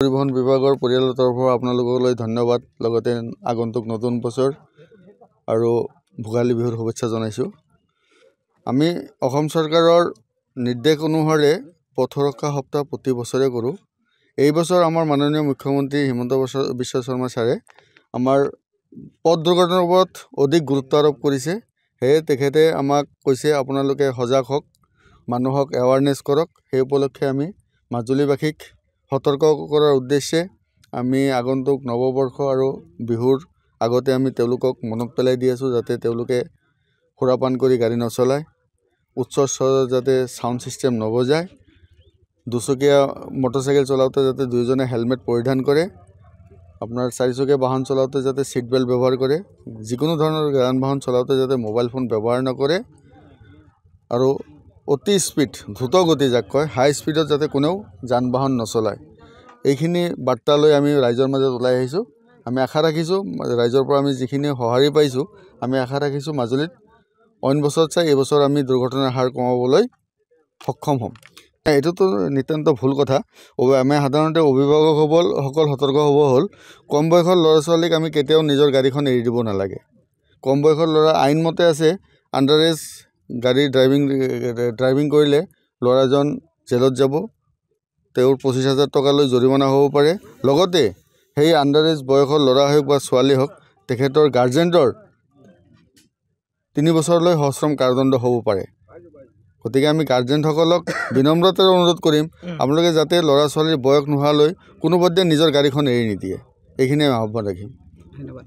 পৰিবহণ বিভাগৰ পৰিয়ালৰ তৰফৰ আপোনালোকলৈ ধন্যবাদ। লগতে আগন্তুক নতুন বছৰ আৰু ভোগালী বিহুৰ শুভেচ্ছা জনাইছোঁ। আমি অসম চৰকাৰৰ নিৰ্দেশ অনুসাৰে পথ সুৰক্ষা সপ্তাহ প্ৰতি বছৰে কৰোঁ। এই বছৰ আমাৰ মাননীয় মুখ্যমন্ত্ৰী হিমন্ত বিশ্ব শৰ্মা ছাৰে আমাৰ পথ দুৰ্ঘটনাৰ ওপৰত অধিক গুৰুত্ব আৰোপ কৰিছে। সেয়ে তেখেতে আমাক কৈছে আপোনালোকে সজাগ হওক, মানুহক এৱাৰনেছ কৰক। সেই উপলক্ষে আমি মাজুলীবাসীক সতৰ্ক কৰাৰ উদ্দেশ্যে আমি আগন্তুক নৱবৰ্ষ আৰু বিহুৰ আগতে আমি তেওঁলোকক মনত পেলাই দি আছোঁ যাতে তেওঁলোকে সুৰাপান কৰি গাড়ী নচলায়, উচ্চ স্বৰত যাতে ছাউণ্ড ছিষ্টেম নবজায়, দুচকীয়া মটৰচাইকেল চলাওঁতে যাতে দুয়োজনে হেলমেট পৰিধান কৰে, আপোনাৰ চাৰিচকীয়া বাহন চলাওঁতে যাতে ছিট বেল্ট ব্যৱহাৰ কৰে, যিকোনো ধৰণৰ যান বাহন চলাওঁতে যাতে মোবাইল ফোন ব্যৱহাৰ নকৰে আৰু অতি স্পীড দ্ৰুত গতি যাক কয় হাই স্পীডত যাতে কোনেও যান বাহন নচলায়। এইখিনি বাৰ্তা লৈ আমি ৰাইজৰ মাজত ওলাই আহিছোঁ। আমি আশা ৰাখিছোঁ ৰাইজৰ পৰা আমি যিখিনি সঁহাৰি পাইছোঁ, আমি আশা ৰাখিছোঁ মাজুলীত অইন বছৰত চাই এইবছৰ আমি দুৰ্ঘটনাৰ হাৰ কমাবলৈ সক্ষম হ'ম। এইটোতো নিতান্ত ভুল কথা। আমি সাধাৰণতে অভিভাৱকসকল সতৰ্ক হ'ব হ'ল। কম বয়সৰ ল'ৰা ছোৱালীক আমি কেতিয়াও নিজৰ গাড়ীখন এৰি দিব নালাগে। কম বয়সৰ ল'ৰা আইনমতে আছে, আণ্ডাৰ এজ গাড়ী ড্ৰাইভিং কৰিলে ল'ৰাজন জেলত যাব, তেওঁৰ 25,000 টকালৈ জৰিমনা হ'ব পাৰে। লগতে সেই আণ্ডাৰ এজ বয়সৰ ল'ৰা হওক বা ছোৱালী হওক, তেখেতৰ গাৰ্জেণ্টৰ 3 বছৰলৈ সশ্ৰম কাৰাদণ্ড হ'ব পাৰে। গতিকে আমি গাৰ্জেণ্টসকলক বিনম্ৰতাৰে অনুৰোধ কৰিম, আপোনালোকে যাতে ল'ৰা ছোৱালীৰ বয়স নোহোৱালৈ কোনোপধ্যে নিজৰ গাড়ীখন এৰি নিদিয়ে। এইখিনি আমি আহ্বান ৰাখিম। ধন্যবাদ।